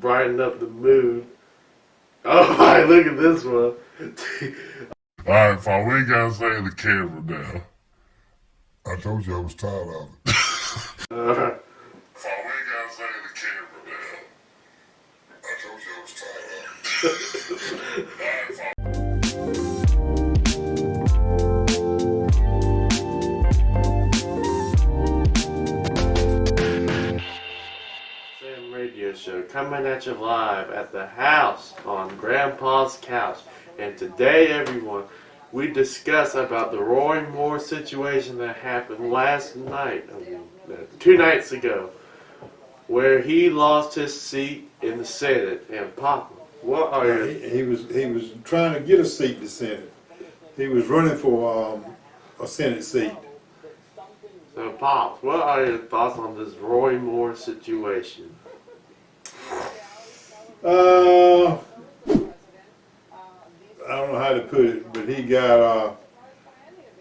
brighten up the mood. Oh my, look at this one. Alright, fine, we ain't gotta say the camera now. I told you I was tired of it. Fine, we ain't gotta say the camera now. I told you I was tired of it. Alright, fine. Radio show coming at you live at the house on Grandpa's couch. And today, everyone, we discuss about the Roy Moore situation that happened last night, 2 nights ago, where he lost his seat in the Senate. And Papa, what are your... He was trying to get a seat in the Senate. He was running for a Senate seat. So, Pops, what are your thoughts on this Roy Moore situation? I don't know how to put it, but he got,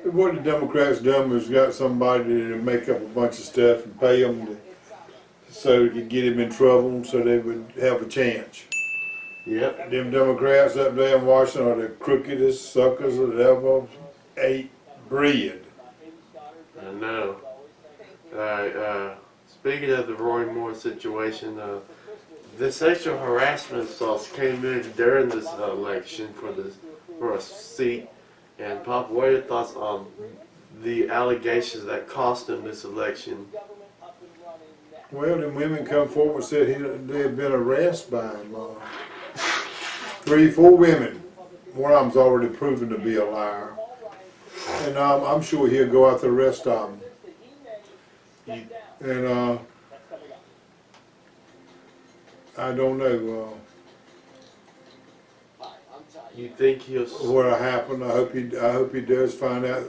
what the Democrats done was got somebody to make up a bunch of stuff and pay them so they could get him in trouble so they would have a chance. Yep. Them Democrats up there in Washington are the crookedest suckers that ever ate bread. I know. Speaking of the Roy Moore situation, the sexual harassment assaults came in during this election for a seat. And Pop, what are your thoughts on the allegations that cost him this election? Well, the women come forward and said they had been harassed by him. 3, 4 women. One of them's already proven to be a liar. And I'm sure he'll go after the rest of them. And I don't know You think he'll... what'll happen. I hope he does find out.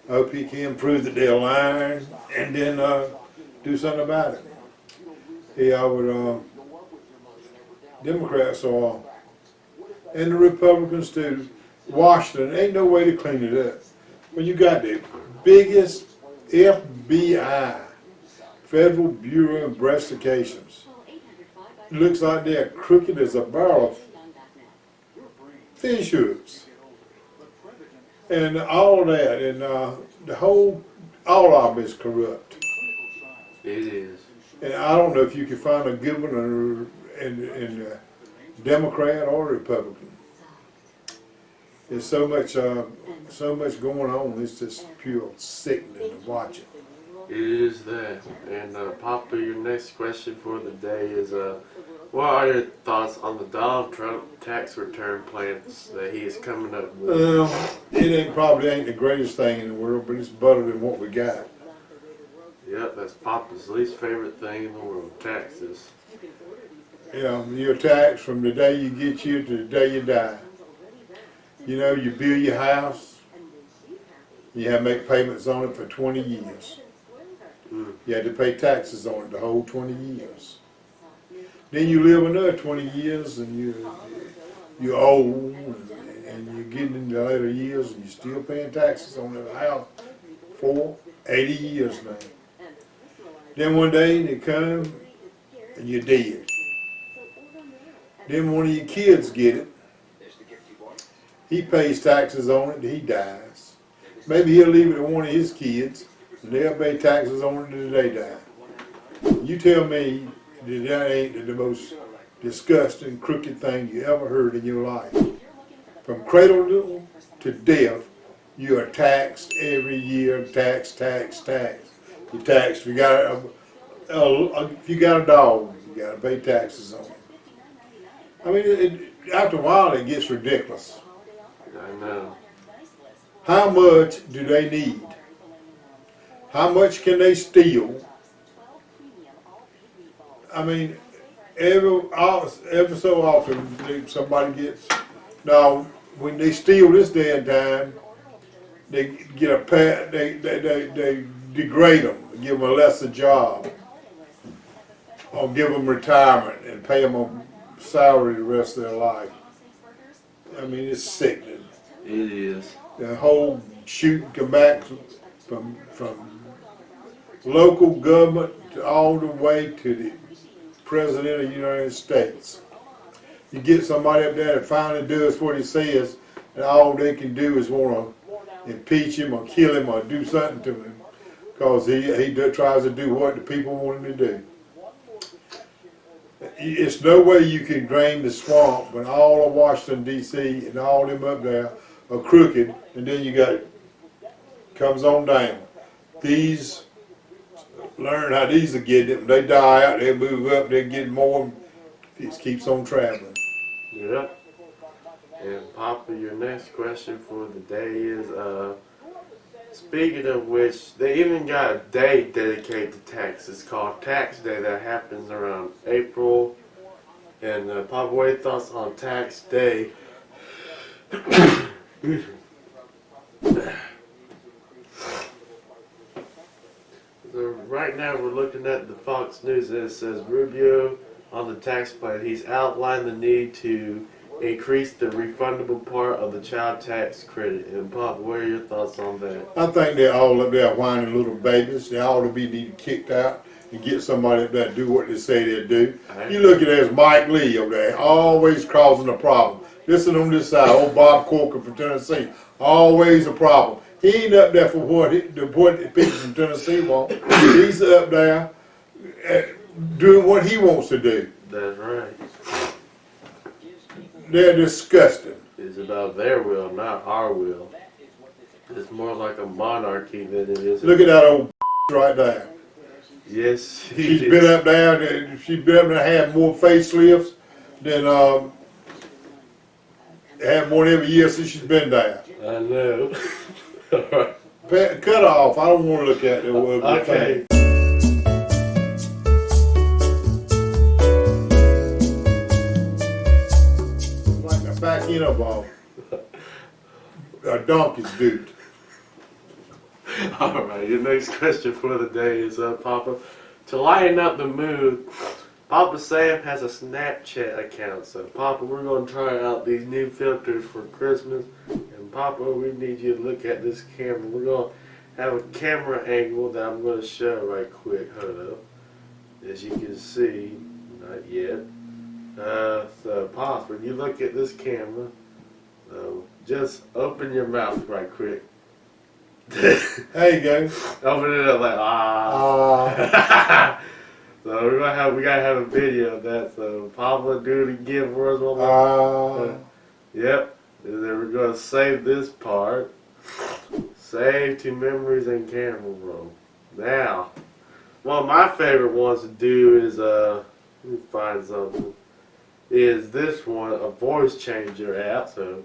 I hope he can prove that they're lying and then do something about it. Yeah, I would. Democrats are, and the Republicans too. Washington ain't no way to clean it up. When you got the biggest FBI, Federal Bureau of Investigations. Looks like they're crooked as a barrel of fish hooks. And all that, and all of them is corrupt. It is. And I don't know if you can find a good one in Democrat or Republican. There's so much going on. It's just pure sickening to watch it. It is that. And Papa, your next question for the day is, what are your thoughts on the Donald Trump tax return plans that he is coming up with? It probably ain't the greatest thing in the world, but it's better than what we got. Yep, that's Papa's least favorite thing in the world, taxes. Yeah, you're taxed from the day you get here to the day you die. You know, you build your house, you have to make payments on it for 20 years. You had to pay taxes on it the whole 20 years. Then you live another 20 years and you're old and you're getting into the later years and you're still paying taxes on the house for 80 years now. Then one day they come and you're dead. Then one of your kids get it. He pays taxes on it, he dies. Maybe he'll leave it to one of his kids, and they'll pay taxes on it until they die. You tell me that ain't the most disgusting, crooked thing you ever heard in your life. From cradle to death, you are taxed every year, tax. You're taxed. If you got a dog, you got to pay taxes on it. I mean, after a while, it gets ridiculous. I know. How much do they need? How much can they steal? I mean, every so often somebody gets. Now, when they steal this day and time, they get a they degrade them, give them a lesser job, or give them retirement and pay them a salary the rest of their life. I mean, it's sickening. It is. The whole shooting come back from local government to all the way to the President of the United States. You get somebody up there that finally does what he says, and all they can do is want to impeach him or kill him or do something to him, because he tries to do what the people want him to do. It's no way you can drain the swamp when all of Washington, D.C. and all them up there are crooked, and then you got comes on down. These learn how these are getting it. When they die out, they move up, they get more. It just keeps on traveling. Yep. And Papa, your next question for the day is, speaking of which, they even got a day dedicated to taxes called Tax Day that happens around April. And Papa, what are your thoughts on Tax Day? So right now we're looking at the Fox News and it says Rubio on the tax plan. He's outlined the need to increase the refundable part of the child tax credit. And Pop, what are your thoughts on that? I think they're all up there whining little babies. They ought to be needed kicked out and get somebody up there to do what they say they'll do. You look at there's Mike Lee over there, always causing a problem. Listen on this side, old Bob Corker from Tennessee, always a problem. He ain't up there for what the people from Tennessee want. He's up there doing what he wants to do. That's right. They're disgusting. It's about their will, not our will. It's more like a monarchy than it is. Look at that old right there. Yes, She's been up there. She's been up there, had more facelifts than had more than every year since she's been there. I know. Cut off. I don't want to look at it. Okay. Like the back end of a donkey's boot. All right, your next question for the day is, Papa, to lighten up the mood, Papa Sam has a Snapchat account. So, Papa, we're going to try out these new filters for Christmas. And, Papa, we need you to look at this camera. We're going to have a camera angle that I'm going to show right quick. Hold up. As you can see, not yet. So, Papa, when you look at this camera, just open your mouth right quick. There you go. Open it up like So we gotta have a video of that. So Papa, do it again for us one more. Yep. And then we're gonna save this part. Save to memories and camera roll. Now, one of my favorite ones to do is let me find something. Is this one a voice changer app? So.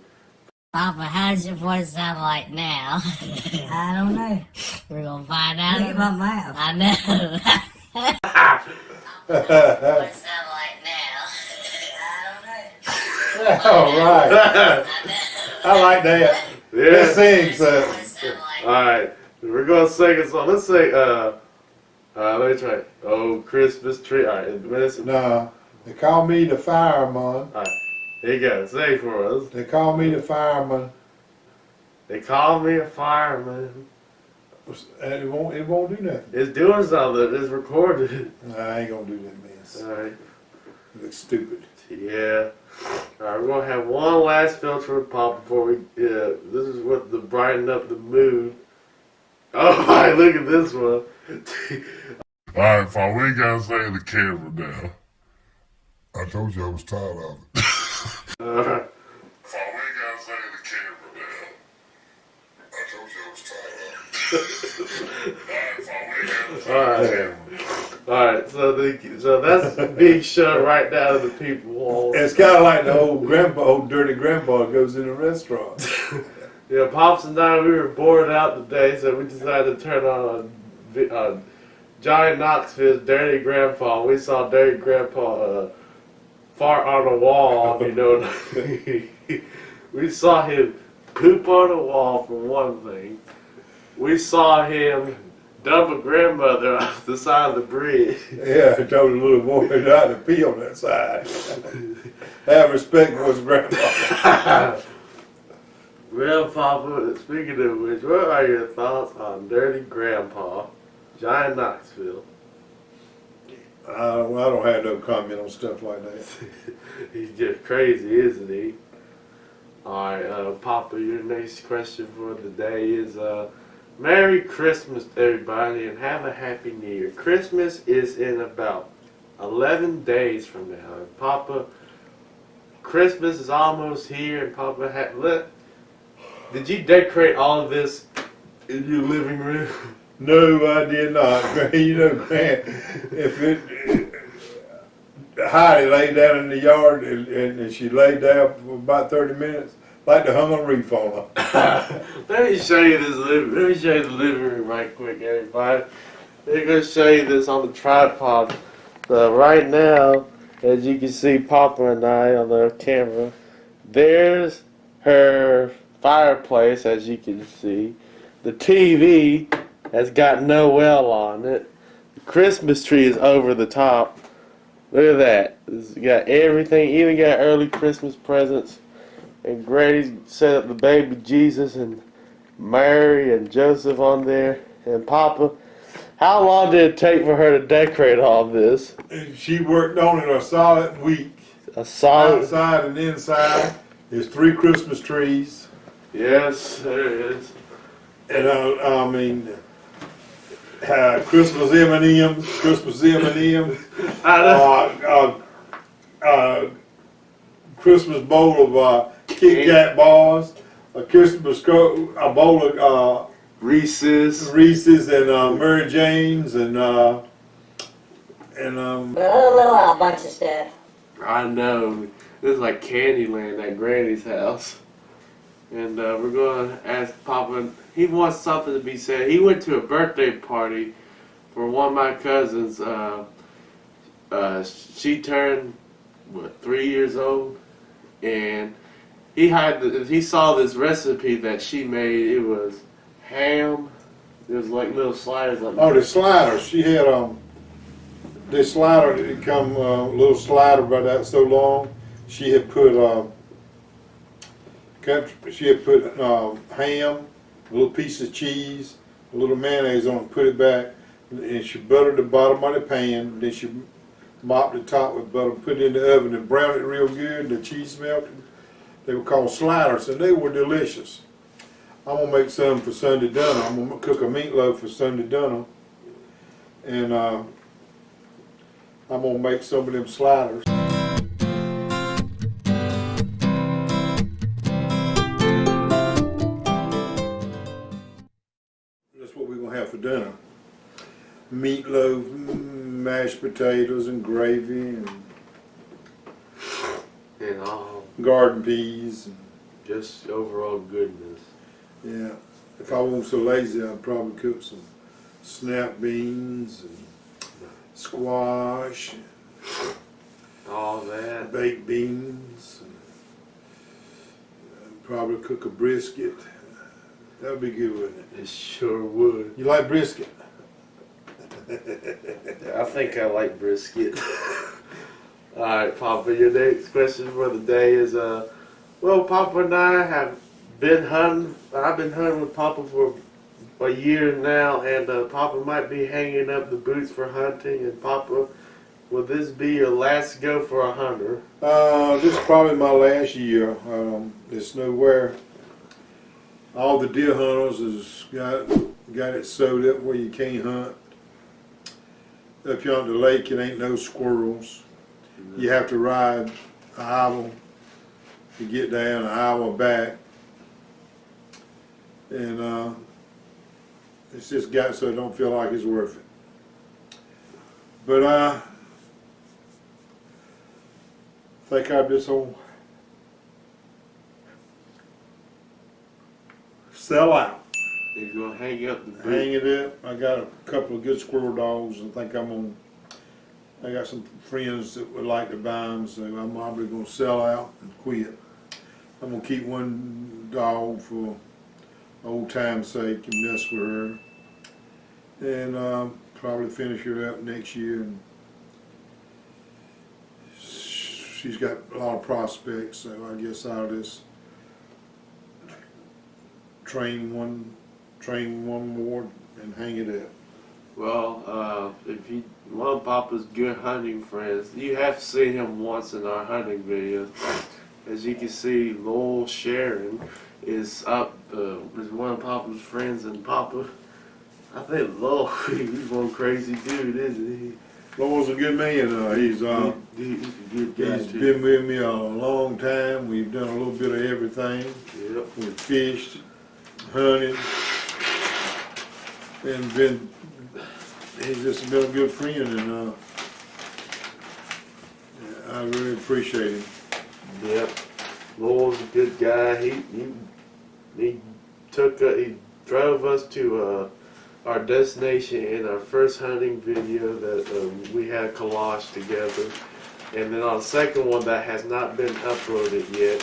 Papa, how does your voice sound like now? I don't know. We're gonna find out. Look at my mouth. I know. Voice sound like now? I don't know. All right. I like that. Yeah. Let's sing so. Alright. We're gonna sing a song. Let's sing let me try. Oh, Christmas tree. Alright, listen. No, they call me the fireman. Alright. Here you go. Sing for us. They call me the fireman. They call me a fireman. And it won't do nothing. It's doing something. It's recorded. I ain't gonna do that mess. Alright. It looks stupid. Yeah. Alright, we're gonna have one last filter with Pop before we this is what to brighten up the mood. Oh my, look at this one. Alright, fine, we ain't gotta say the camera now. I told you I was tired of it. Alright. Fine, we ain't gotta say the camera now. I told you I was tired of it. Alright, fine, we ain't gotta say Alright, so that's the big show right now to the people. It's kind of like the old dirty grandpa goes in a restaurant. Yeah, Pops and I, we were bored out today, so we decided to turn on Johnny Knoxville's Dirty Grandpa. We saw Dirty Grandpa fart on a wall, you know. We saw him poop on a wall, for one thing. We saw him dump a grandmother off the side of the bridge. Yeah, I told the little boy not to pee on that side. Have respect for his grandpa. Well, Papa, speaking of which, what are your thoughts on Dirty Grandpa, Johnny Knoxville? I don't have no comment on stuff like that. He's just crazy, isn't he? Alright, Papa, your next question for the day is, Merry Christmas to everybody and have a Happy New Year. Christmas is in about 11 days from now. And Papa, Christmas is almost here and Papa, did you decorate all of this in your living room? No, I did not. Grant, if Heidi laid down in the yard and she laid down for about 30 minutes, like to hung a reef on her. Let me show you this let me show you the living room right quick, everybody. They're gonna show you this on the tripod. Right now, as you can see Papa and I on the camera, there's her fireplace, as you can see. The TV has got no well on it. The Christmas tree is over the top. Look at that. It's got everything, even got early Christmas presents. And Grady's set up the baby Jesus and Mary and Joseph on there. And Papa, how long did it take for her to decorate all this? She worked on it a solid week. A solid. Outside and inside, there's 3 Christmas trees. Yes, there it is. And I mean, Christmas M&Ms, Christmas bowl of Kit Kat bars, a bowl of Reese's and Mary Jane's and A little bunch of stuff. I know. This is like Candyland at Granny's house. And we're going to ask Papa, he wants something to be said. He went to a birthday party for one of my cousins. She turned, 3 years old? And he saw this recipe that she made. It was ham. It was like little sliders. the sliders. She had this slider. It come little slider about that so long. She had put ham, a little piece of cheese, a little mayonnaise on it, put it back, and she buttered the bottom of the pan. Then she mopped the top with butter, put it in the oven, and browned it real good. The cheese melted. They were called sliders, and they were delicious. I'm gonna make some for Sunday dinner. I'm gonna cook a meatloaf for Sunday dinner, and I'm gonna make some of them sliders. That's what we're gonna have for dinner. Meatloaf, mashed potatoes, and gravy, And all. garden peas. Just overall goodness. Yeah, if I wasn't so lazy, I'd probably cook some snap beans and squash, All that. baked beans, and probably cook a brisket. That would be good, wouldn't it? It sure would. You like brisket? I think I like brisket. Alright, Papa, your next question for the day is, well, Papa and I have been hunting. I've been hunting with Papa for a year now, and Papa might be hanging up the boots for hunting. And Papa, will this be your last go for a hunter? This is probably my last year. There's nowhere. All the deer hunters has got it sewed up where you can't hunt. Up yonder the lake, it ain't no squirrels. You have to ride an hour to get down, an hour back. And it's just got so it don't feel like it's worth it. But I think I just gonna sell out. You're gonna hang up the boot. Hang it up. I got a couple of good squirrel dogs, and I got some friends that would like to buy them, so I'm probably gonna sell out and quit. I'm gonna keep one dog for old time's sake and mess with her, and probably finish her up next year. And she's got a lot of prospects, so I guess I'll just train one more and hang it up. Well, if you one of Papa's good hunting friends, you have seen him once in our hunting videos. As you can see, Lowell Sharon is is one of Papa's friends, and Papa, I think Lowell, he's one crazy dude, isn't he? Lowell's a good man. He's He's a good guy he's too. been with me a long time. We've done a little bit of everything. Yep. We've fished, hunted, and he's just been a good friend, and I really appreciate him. Yep. Lowell's a good guy. He drove us to our destination in our first hunting video that we had collaged together, and then on the second one that has not been uploaded yet.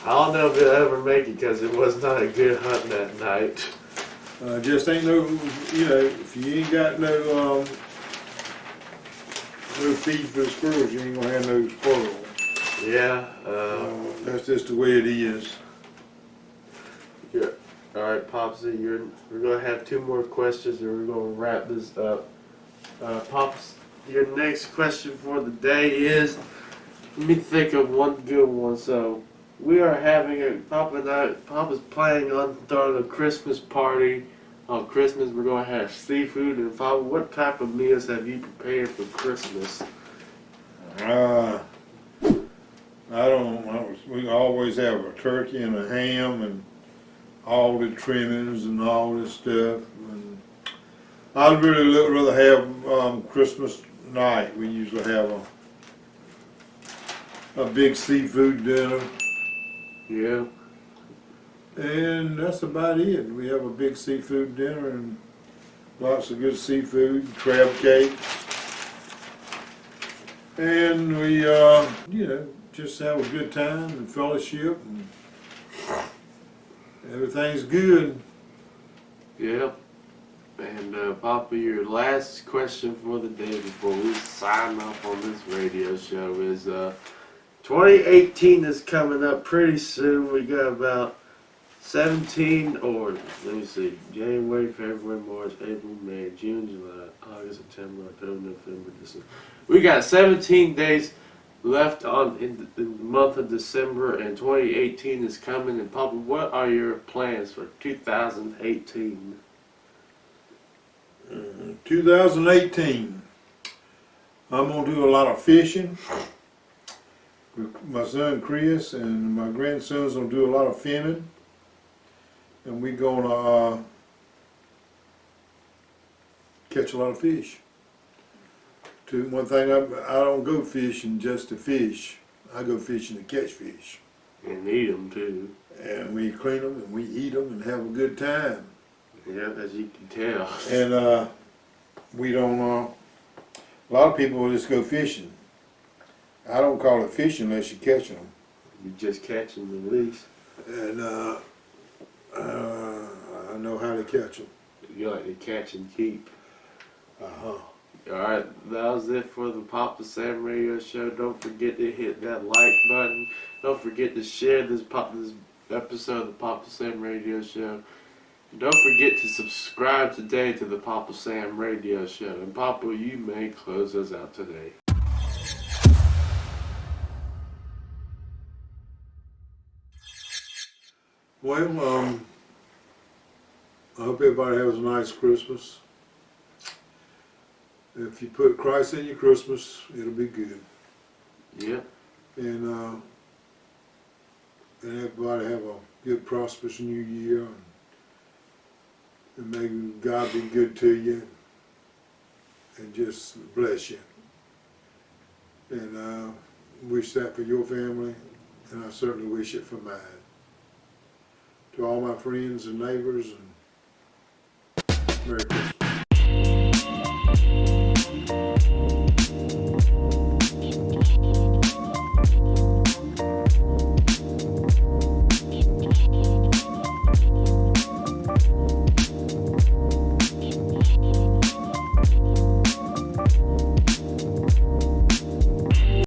I don't know if it'll ever make it because it was not a good hunt that night. Just ain't no, if you ain't got no feed for the squirrels, you ain't gonna have no squirrels. Yeah. That's just the way it is. Yeah. All right, Popsy, we're gonna have two more questions, and we're gonna wrap this up. Pops, your next question for the day is, let me think of one good one. So, we are having Papa's planning on throwing a Christmas party. On Christmas, we're gonna have seafood. And Papa, what type of meals have you prepared for Christmas? We always have a turkey and a ham and all the trimmings and all this stuff. And I'd really rather have Christmas night. We usually have a big seafood dinner. Yeah. And that's about it. We have a big seafood dinner and lots of good seafood, crab cakes. And we, just have a good time and fellowship, and everything's good. Yeah. And Papa, your last question for the day before we sign off on this radio show is 2018 is coming up pretty soon. We got about 17, or let me see, January, February, March, April, May, June, July, August, September, October, November, December. We got 17 days left in the month of December, and 2018 is coming. And Papa, what are your plans for 2018? 2018, I'm gonna do a lot of fishing with my son Chris, and my grandson's gonna do a lot of finning. And we're gonna catch a lot of fish. One thing, I don't go fishing just to fish. I go fishing to catch fish. And eat them too. And we clean them and we eat them and have a good time. Yeah, as you can tell. And we don't, a lot of people will just go fishing. I don't call it fishing unless you're catching them. You just catch them and release. And I know how to catch them. You like to catch and keep. Uh-huh. Alright, that was it for the Papa Sam Radio Show. Don't forget to hit that like button. Don't forget to share this episode of the Papa Sam Radio Show. And don't forget to subscribe today to the Papa Sam Radio Show. And Papa, you may close us out today. Well, I hope everybody has a nice Christmas. If you put Christ in your Christmas, it'll be good. Yeah. And everybody have a good, prosperous new year. And may God be good to you and just bless you. And I wish that for your family, and I certainly wish it for mine. To all my friends and neighbors, and Merry Christmas.